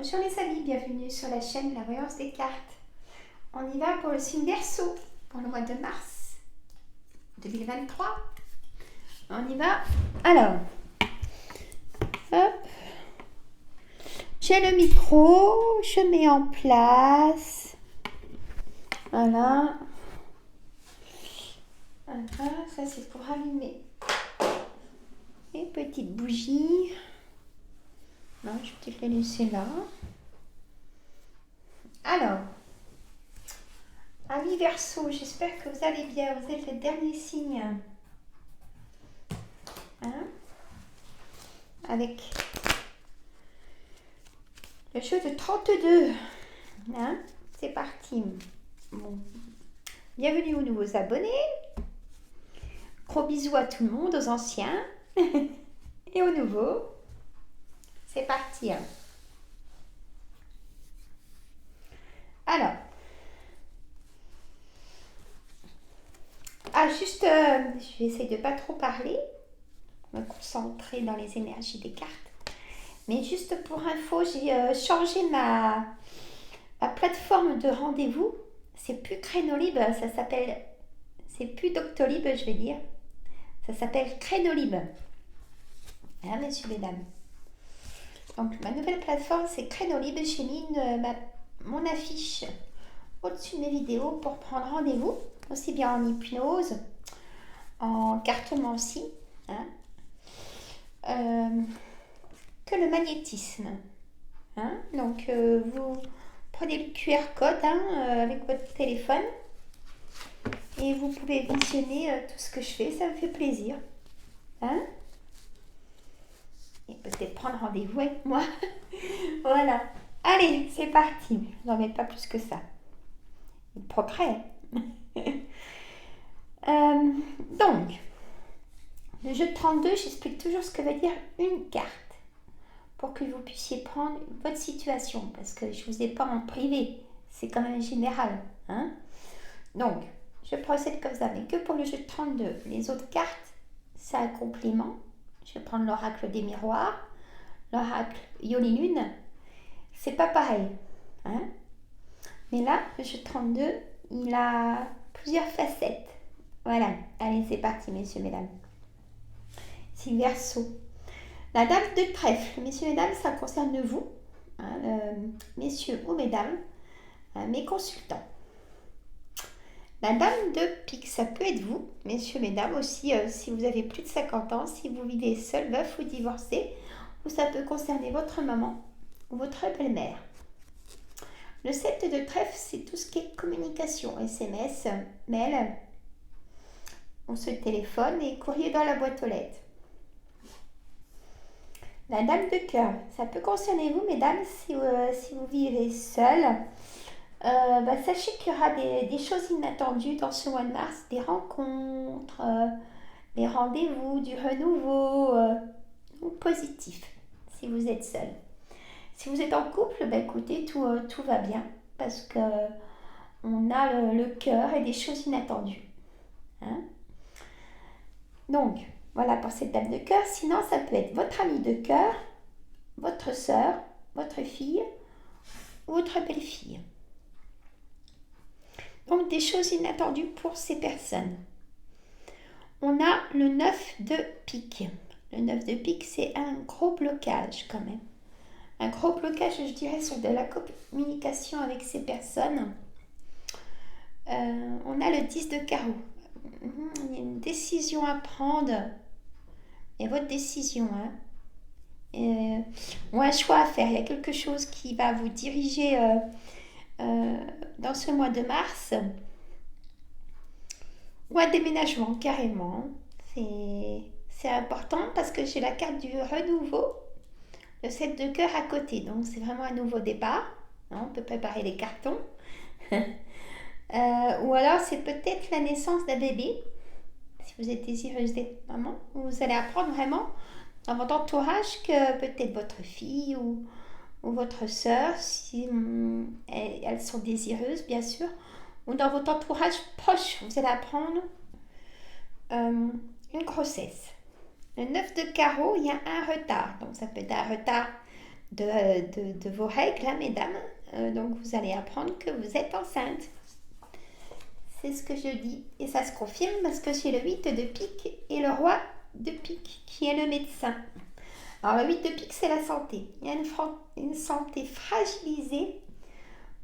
Bonjour les amis, bienvenue sur la chaîne La Voyance des Cartes. On y va pour le signe Verseau pour le mois de mars 2023. On y va. Alors, hop. J'ai le micro, je mets en place. Voilà. Voilà, ça c'est pour allumer les petites bougies. Non, je vais peut-être les laisser là. Alors, amis Verseau, j'espère que vous allez bien. Vous êtes le dernier signe. Hein? Avec le jeu de 32. Hein? C'est parti. Bon. Bienvenue aux nouveaux abonnés. Gros bisous à tout le monde, aux anciens et aux nouveaux. C'est parti. Alors, juste, je vais essayer de ne pas trop parler, me concentrer dans les énergies des cartes. Mais juste pour info, j'ai changé ma plateforme de rendez-vous. C'est plus Crénolib, ça s'appelle, c'est plus Doctolib, je vais dire. Ça s'appelle Crénolib. Hein, messieurs, mesdames. Donc, ma nouvelle plateforme, c'est Crénolib. J'ai mis mon affiche au-dessus de mes vidéos pour prendre rendez-vous, aussi bien en hypnose, en cartomancie, hein, que le magnétisme. Hein. Donc, vous prenez le QR code avec votre téléphone et vous pouvez visionner tout ce que je fais, ça me fait plaisir. Hein. Et peut-être prendre rendez-vous avec moi. Voilà. Allez, c'est parti. Je n'en mets pas plus que ça. Le progrès. Donc, le jeu de 32, j'explique toujours ce que veut dire une carte pour que vous puissiez prendre votre situation, parce que je ne vous ai pas en privé, c'est quand même général. Hein. Donc, je procède comme ça, mais que pour le jeu de 32. Les autres cartes, c'est un complément. Je vais prendre l'oracle des miroirs, l'oracle Yoli Lune. C'est pas pareil. Hein. Mais là, le jeu de 32, il a plusieurs facettes. Voilà, allez, c'est parti, messieurs, mesdames. C'est Verseau. La dame de trèfle, messieurs, mesdames, ça concerne vous, hein, messieurs ou mesdames, mes consultants. La dame de pique, ça peut être vous, messieurs, mesdames, aussi, si vous avez plus de 50 ans, si vous vivez seul, veuf ou divorcé, ou ça peut concerner votre maman ou votre belle-mère. Le 7 de trèfle, c'est tout ce qui est communication, SMS, mail, on se téléphone et courrier dans la boîte aux lettres. La dame de cœur, ça peut concerner vous, mesdames, si vous vivez seul. Sachez qu'il y aura des choses inattendues dans ce mois de mars, des rencontres, des rendez-vous, du renouveau, ou positif, si vous êtes seul. Si vous êtes en couple, écoutez, tout va bien, parce que on a le cœur et des choses inattendues. Hein. Donc, voilà pour cette dame de cœur. Sinon, ça peut être votre amie de cœur, votre sœur, votre fille ou votre belle-fille. Donc, des choses inattendues pour ces personnes. On a le 9 de pique. Le 9 de pique, c'est un gros blocage quand même. Un gros blocage, je dirais, sur de la communication avec ces personnes. On a le 10 de carreau. Il y a une décision à prendre. Et votre décision, ou un choix à faire. Il y a quelque chose qui va vous diriger dans ce mois de mars. Ou un déménagement, carrément. C'est important parce que j'ai la carte du renouveau. Le 7 de cœur à côté. Donc, c'est vraiment un nouveau départ. On peut préparer les cartons. Ou alors, c'est peut-être la naissance d'un bébé. Si vous êtes désireuse d'être maman, vous allez apprendre vraiment dans votre entourage que peut-être votre fille ou votre sœur, si elles sont désireuses, bien sûr, ou dans votre entourage proche, vous allez apprendre une grossesse. Le 9 de carreau, il y a un retard. Donc, ça peut être un retard de vos règles, hein, mesdames. Donc vous allez apprendre que vous êtes enceinte. C'est ce que je dis. Et ça se confirme parce que j'ai le 8 de pique et le roi de pique qui est le médecin. Alors le 8 de pique, c'est la santé. Il y a une santé fragilisée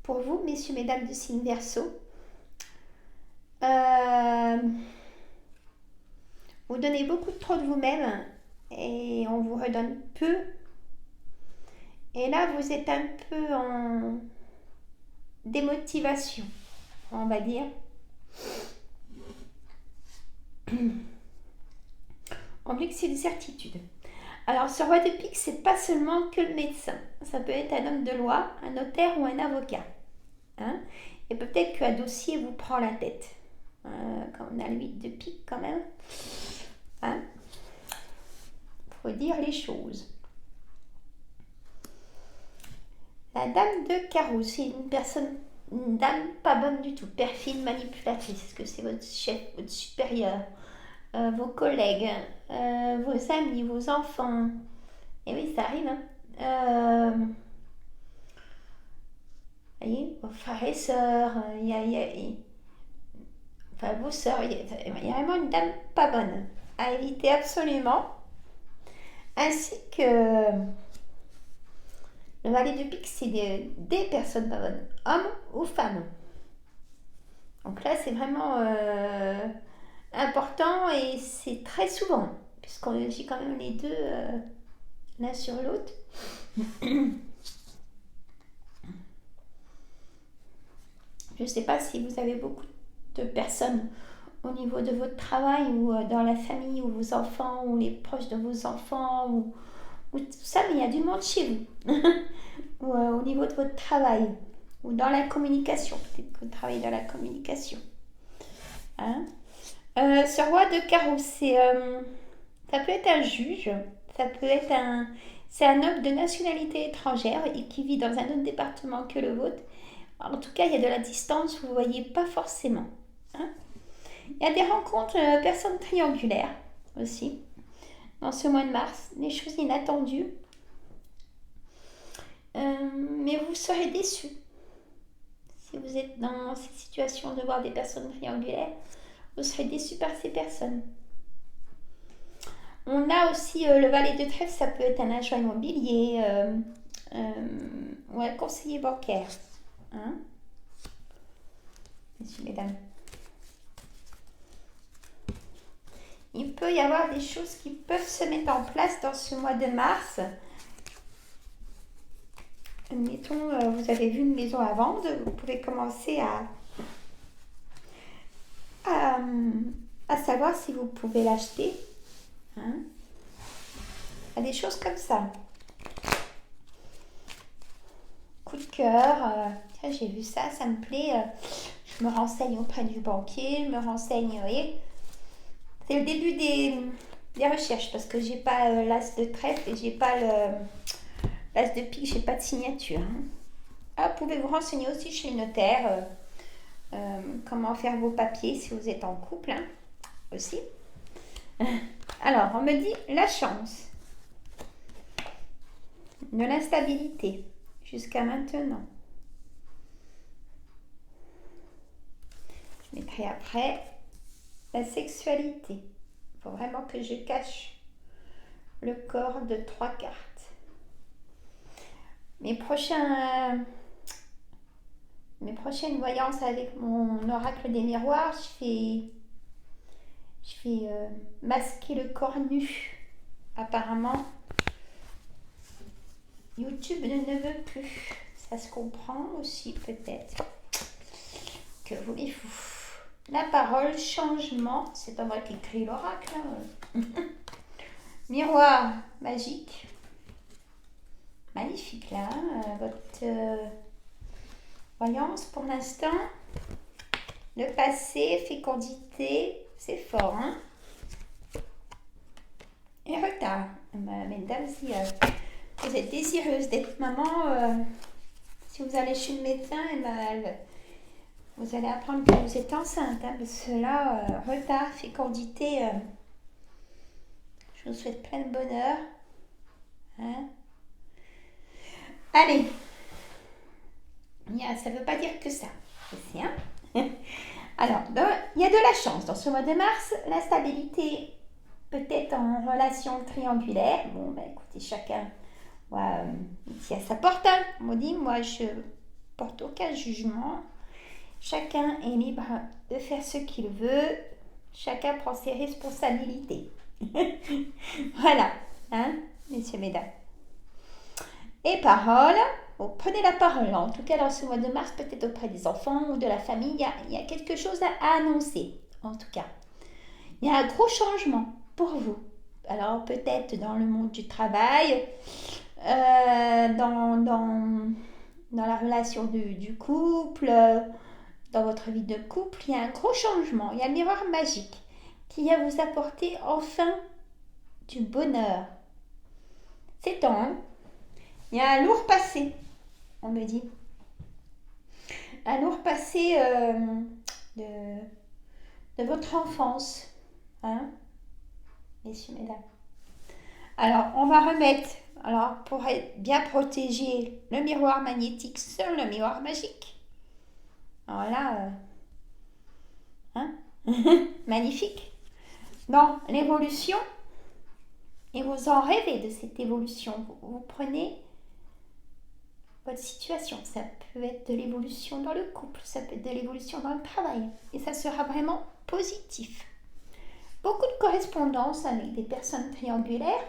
pour vous, messieurs, mesdames du signe Verseau. Vous donnez beaucoup trop de vous-même et on vous redonne peu. Et là, vous êtes un peu en démotivation, on va dire. On dit que c'est une certitude. Alors, ce roi de pique, c'est pas seulement que le médecin. Ça peut être un homme de loi, un notaire ou un avocat. Hein? Et peut-être qu'un dossier vous prend la tête. Quand on a le 8 de pique, quand même. Hein? Faut dire les choses. La dame de carreau, c'est une dame pas bonne du tout, perfide, manipulatrice. Est-ce que c'est votre chef, votre supérieur, vos collègues, vos amis, vos enfants? Et oui, ça arrive. Hein. Vous voyez, vos frères et sœurs, enfin vos sœurs, il y a vraiment une dame pas bonne à éviter absolument. Ainsi que le valet de pique, c'est des personnes pas bonnes, hommes ou femmes. Donc là, c'est vraiment important et c'est très souvent, puisqu'on j'ai quand même les deux l'un sur l'autre. Je ne sais pas si vous avez beaucoup de personnes au niveau de votre travail ou dans la famille ou vos enfants ou les proches de vos enfants ou tout ça, mais il y a du monde chez vous. Ou au niveau de votre travail ou dans la communication. Peut-être que vous travaillez dans la communication. Hein? Ce roi de carreau, ça peut être un juge, ça peut être c'est un homme de nationalité étrangère et qui vit dans un autre département que le vôtre. En tout cas, il y a de la distance, vous ne voyez pas forcément. Hein? Il y a des rencontres personnes triangulaires aussi dans ce mois de mars, des choses inattendues. Mais vous serez déçus si vous êtes dans cette situation de voir des personnes triangulaires. Vous serez déçus par ces personnes. On a aussi le valet de trèfle, ça peut être un agent immobilier ou un conseiller bancaire. Hein? Messieurs, mesdames. Il peut y avoir des choses qui peuvent se mettre en place dans ce mois de mars. Admettons, vous avez vu une maison à vendre, vous pouvez commencer à savoir si vous pouvez l'acheter. Hein? Il y a des choses comme ça. Coup de cœur, tiens, j'ai vu ça, ça me plaît. Je me renseigne auprès du banquier, je me renseigne, vous voyez. C'est le début des recherches parce que j'ai pas l'as de trèfle et j'ai pas l'as de pique, j'ai pas de signature. Hein. Ah, vous pouvez vous renseigner aussi chez le notaire comment faire vos papiers si vous êtes en couple hein, aussi. Alors, on me dit la chance de l'instabilité jusqu'à maintenant. Je mettrai après la sexualité. Il faut vraiment que je cache le corps de 3 cartes. Mes prochaines voyances avec mon oracle des miroirs, je fais masquer le corps nu. Apparemment, YouTube ne veut plus. Ça se comprend aussi peut-être. Que voulez-vous? La parole, changement, c'est pas moi qui écris l'oracle. Hein. Miroir magique. Magnifique là, votre voyance pour l'instant. Le passé, fécondité, c'est fort. Hein? Et retard. Mesdames, si vous êtes désireuse d'être maman, si vous allez chez le médecin, vous allez apprendre que vous êtes enceinte. Hein, parce que là, retard, fécondité, je vous souhaite plein de bonheur. Hein? Allez, ça ne veut pas dire que ça. C'est hein. Alors, il y a de la chance dans ce mois de mars. La stabilité peut-être en relation triangulaire. Bon, ben écoutez, chacun tient sa porte. Hein. On dit, moi, je porte aucun jugement. Chacun est libre de faire ce qu'il veut. Chacun prend ses responsabilités. Voilà, hein, messieurs, mesdames. Et parole. Bon, prenez la parole, en tout cas dans ce mois de mars, peut-être auprès des enfants ou de la famille, il y a quelque chose à annoncer, en tout cas. Il y a un gros changement pour vous. Alors peut-être dans le monde du travail, dans la relation du couple, dans votre vie de couple, il y a un gros changement. Il y a un miroir magique qui va vous apporter enfin du bonheur. C'est temps, hein? Il y a un lourd passé, on me dit. Un lourd passé de votre enfance. Hein, messieurs, mesdames. Alors, on va remettre, pour être bien protégé, le miroir magnétique sur le miroir magique. Alors là, hein, magnifique. Dans l'évolution, et vous en rêvez de cette évolution. Vous prenez votre situation. Ça peut être de l'évolution dans le couple, ça peut être de l'évolution dans le travail. Et ça sera vraiment positif. Beaucoup de correspondances avec des personnes triangulaires.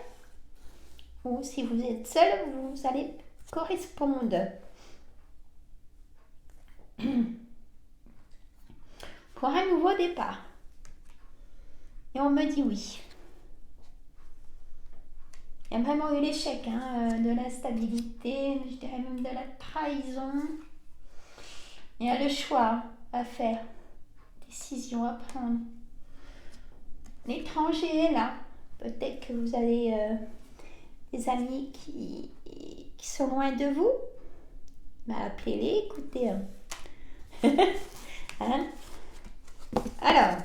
Ou si vous êtes seul, vous allez correspondre. Pour un nouveau départ. Et on me dit oui. Il y a vraiment eu l'échec, de l'instabilité, je dirais même de la trahison. Il y a le choix à faire, décision à prendre. L'étranger est là. Peut-être que vous avez des amis qui sont loin de vous. Bah, appelez-les, écoutez. Hein? Alors,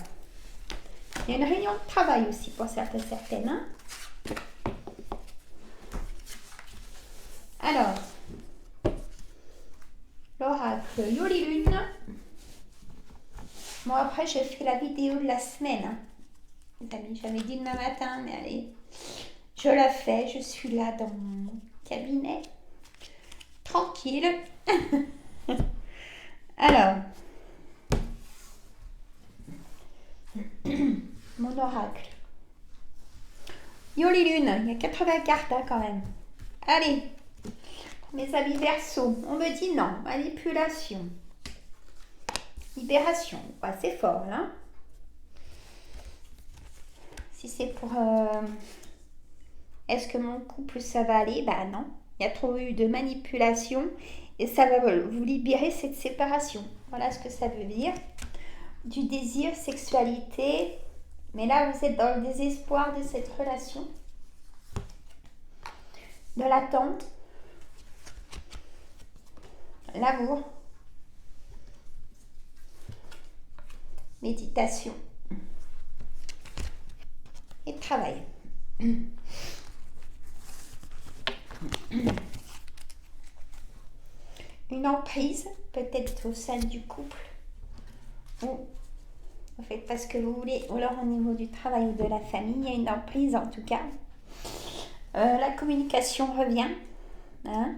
il y a une réunion de travail aussi pour certaines. Hein? Alors, l'oracle Yoli Lune. Bon, après, je fais la vidéo de la semaine. Hein. Les amis, j'avais dit demain matin, mais allez, je la fais. Je suis là dans mon cabinet, tranquille. Alors, mon oracle. Yoli Lune, il y a 80 cartes quand même. Allez, mes amis Verseau, on me dit non. Manipulation. Libération. Ouais, c'est fort là. Si c'est pour... Est-ce que mon couple ça va aller? Bah non. Il y a trop eu de manipulation et ça va vous libérer cette séparation. Voilà ce que ça veut dire. Du désir, sexualité. Mais là, vous êtes dans le désespoir de cette relation. De l'attente. L'amour. Méditation. Et travail. Une emprise, peut-être au sein du couple. Ou, en fait, parce que vous voulez, ou alors au niveau du travail ou de la famille, il y a une emprise en tout cas. La communication revient. Hein,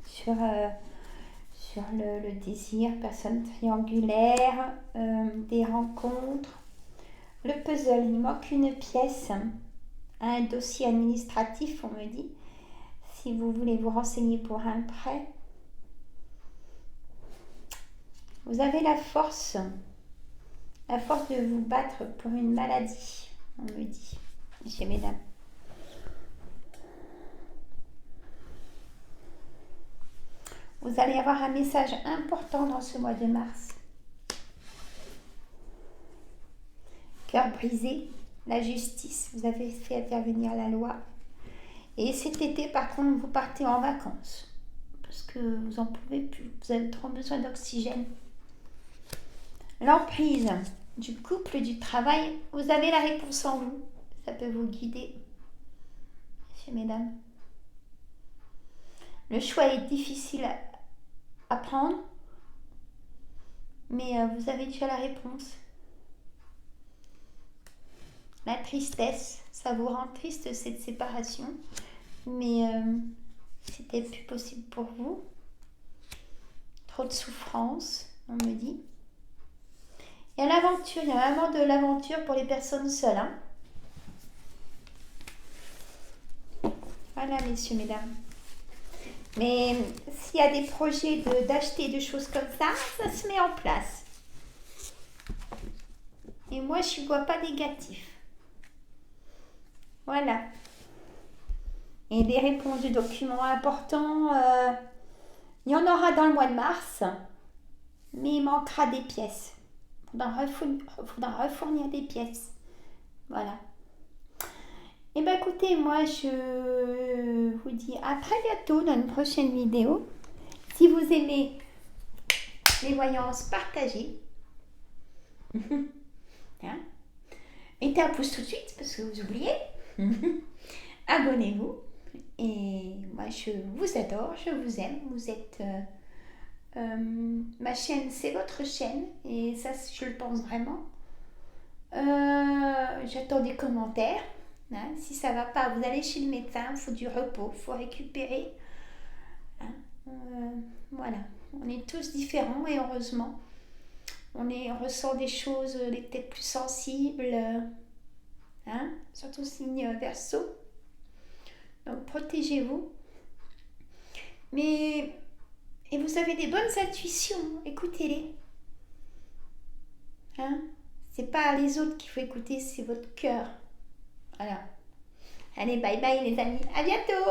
sur le désir, personne triangulaire, des rencontres. Le puzzle, il manque une pièce, un dossier administratif, on me dit. Si vous voulez vous renseigner pour un prêt, vous avez la force de vous battre pour une maladie, on me dit, messieurs, mesdames. Vous allez avoir un message important dans ce mois de mars. Cœur brisé, la justice, vous avez fait intervenir la loi. Et cet été, par contre, vous partez en vacances. Parce que vous n'en pouvez plus, vous avez trop besoin d'oxygène. L'emprise du couple, du travail, vous avez la réponse en vous. Ça peut vous guider, messieurs, mesdames. Le choix est difficile à prendre, mais vous avez déjà la réponse. La tristesse, ça vous rend triste cette séparation, mais c'était plus possible pour vous. Trop de souffrance, on me dit. Il y a l'aventure, il y a vraiment de l'aventure pour les personnes seules. Hein. Voilà, messieurs, mesdames. Mais s'il y a des projets d'acheter des choses comme ça se met en place. Et moi, je ne vois pas négatif. Voilà. Et des réponses de documents importants, il y en aura dans le mois de mars, mais il manquera des pièces. Il faudra refournir des pièces. Voilà. Et bien écoutez, moi je vous dis à très bientôt dans une prochaine vidéo. Si vous aimez les voyances, partagez. Hein? Mettez un pouce tout de suite parce que vous oubliez. Abonnez-vous. Et moi je vous adore, je vous aime. Vous êtes... ma chaîne, c'est votre chaîne. Et ça, je le pense vraiment. J'attends des commentaires. Hein, si ça va pas, vous allez chez le médecin, il faut du repos, il faut récupérer. Hein, voilà, on est tous différents et heureusement, on ressent des choses, les peut-être plus sensibles, hein, surtout signe Verseau. Donc protégez-vous. Mais et vous avez des bonnes intuitions, écoutez-les. Hein, c'est pas les autres qu'il faut écouter, c'est votre cœur. Voilà. Allez, bye bye les amis, à bientôt!